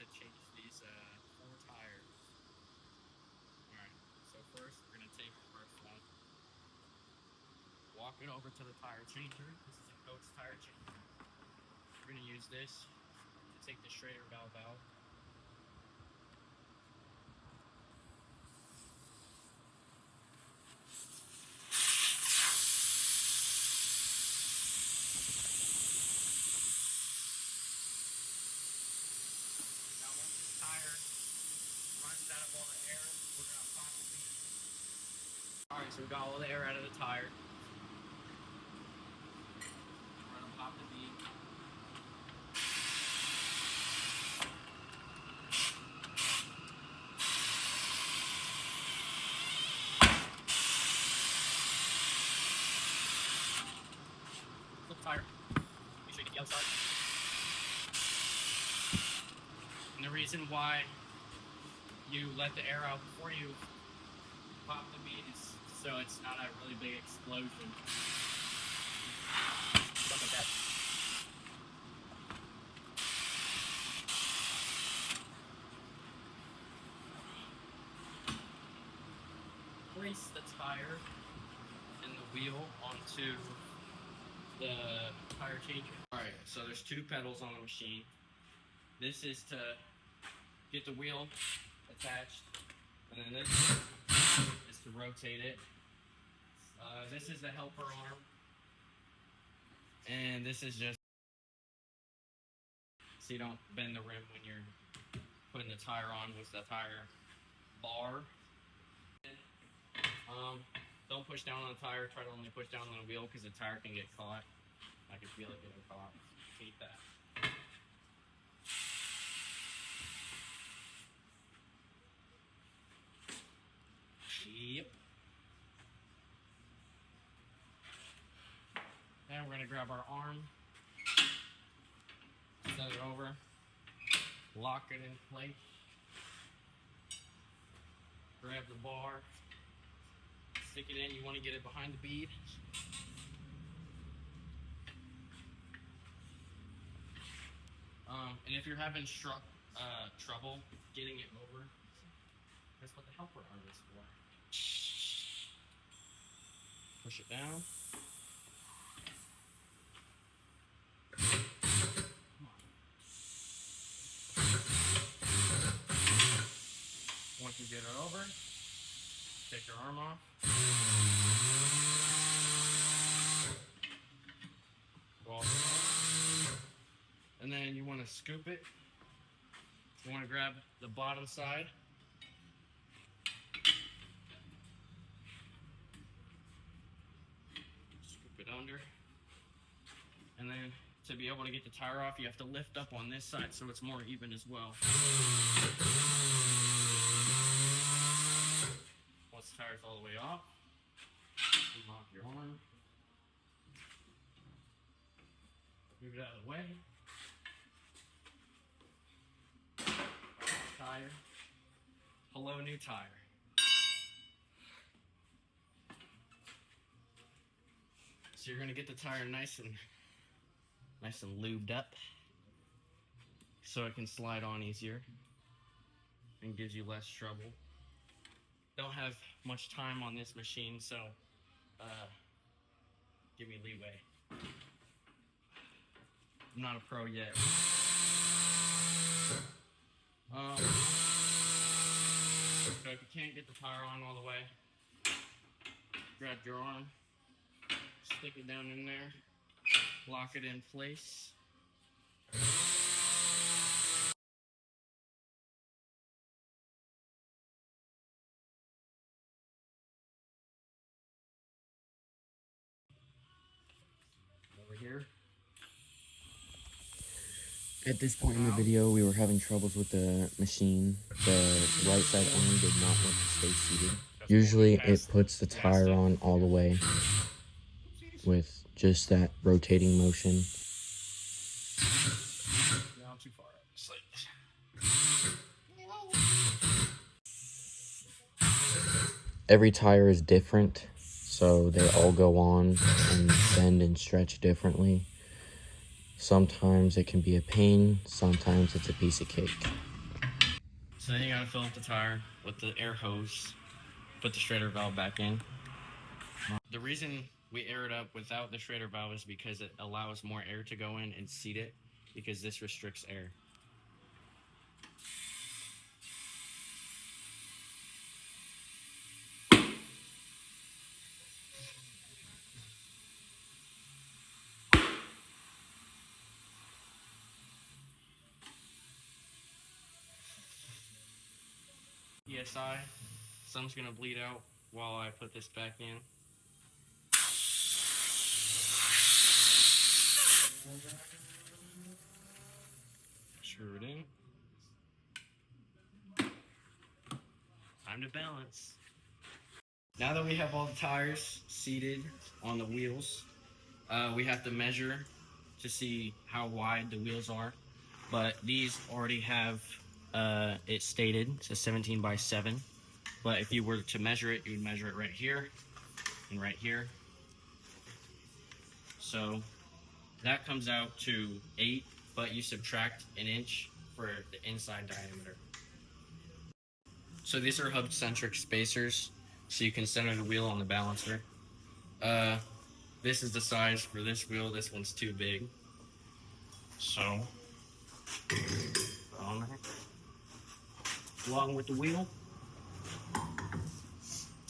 to change these 4 tires. Alright, so first we're going to take the first one, walk it over to the tire changer. This is a Coates tire changer. We're going to use this to take the Schrader valve out. Alright, so we got all the air out of the tire. We're going to pop the bead. Flip the tire. Make sure you get the outside. And the reason why you let the air out before you pop the bead is so it's not a really big explosion. Stuff like that. Place the tire and the wheel onto the tire changer. Alright, so there's 2 pedals on the machine. This is to get the wheel attached, and then this is to rotate it. This is the helper arm, and this is just so you don't bend the rim when you're putting the tire on with the tire bar. Don't push down on the tire, try to only push down on the wheel because the tire can get caught. I can feel it getting caught. Hate that. Yep. And we're going to grab our arm, set it over, lock it in place, grab the bar, stick it in. You want to get it behind the bead. And if you're having trouble getting it over, that's what the helper arm is for. Push it down. Once you get it over, take your arm off. Go all the way. And then you want to scoop it. You want to grab the bottom side. Scoop it under. And then to be able to get the tire off, you have to lift up on this side so it's more even as well. Once the tire's all the way off, unlock your arm. Move it out of the way. Tire. Hello, new tire. So you're gonna get the tire nice and lubed up, so it can slide on easier and gives you less trouble. Don't have much time on this machine, so give me leeway. I'm not a pro yet. So if you can't get the tire on all the way, grab your arm, stick it down in there, lock it in place. Over here. At this point in the video, we were having troubles with the machine. The right side arm did not want to stay seated. Usually it puts the tire on all the way with just that rotating motion. Not too far up. Just like Every tire is different, so they all go on and bend and stretch differently. Sometimes it can be a pain, sometimes it's a piece of cake. So then you gotta fill up the tire with the air hose, put the Schrader valve back in. The reason we air it up without the Schrader valve is because it allows more air to go in and seat it, because this restricts air. PSI, some's gonna bleed out while I put this back in. Screw it in. Time to balance. Now that we have all the tires seated on the wheels, we have to measure to see how wide the wheels are. But these already have it stated, it's a 17 by 7. But if you were to measure it, you would measure it right here and right here. So that comes out to 8, but you subtract an inch for the inside diameter. So these are hub-centric spacers, so you can center the wheel on the balancer. This is the size for this wheel. This one's too big. So, on there. Along with the wheel.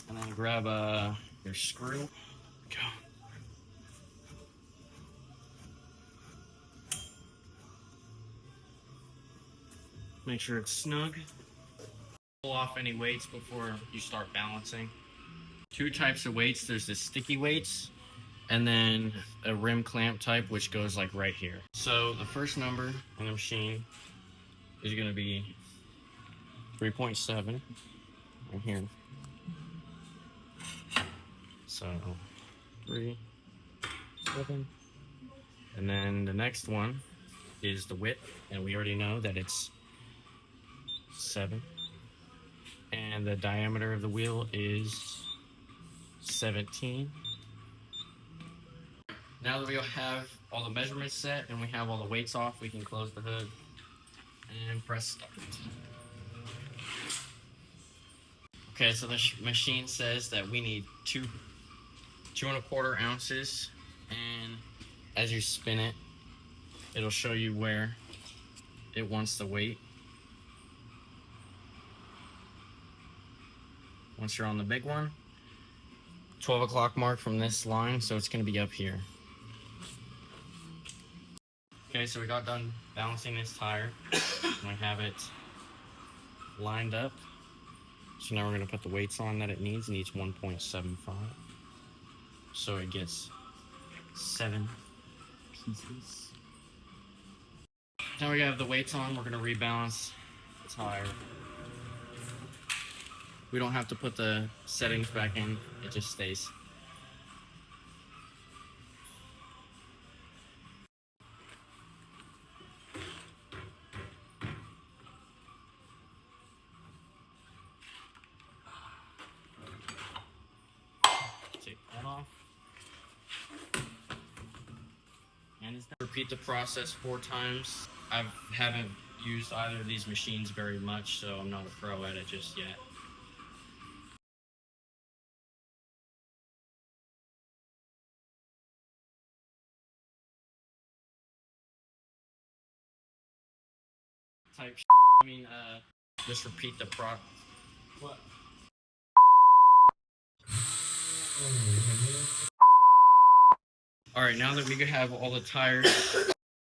And then grab your screw. Go. Make sure it's snug. Pull off any weights before you start balancing. 2 types of weights. There's the sticky weights and then a rim clamp type, which goes like right here. So the first number on the machine is going to be 3.7 right here. So 3, 7. And then the next one is the width, and we already know that it's 7. And the diameter of the wheel is 17. Now that we have all the measurements set and we have all the weights off, we can close the hood and press start. Okay, so the machine says that we need 2 1/4 ounces, and as you spin it, it'll show you where it wants the weight. Once you're on the big one, 12 o'clock mark from this line, so it's going to be up here. Okay, so we got done balancing this tire. I have it lined up. So now we're going to put the weights on that it needs. It needs 1.75. So it gets 7 pieces. Now we have the weights on, we're going to rebalance the tire. We don't have to put the settings back in, it just stays. Take that off. And it's done. Repeat the process 4 times. I haven't used either of these machines very much, so I'm not a pro at it just yet. Type I mean, just repeat the what? Alright, now that we have all the tires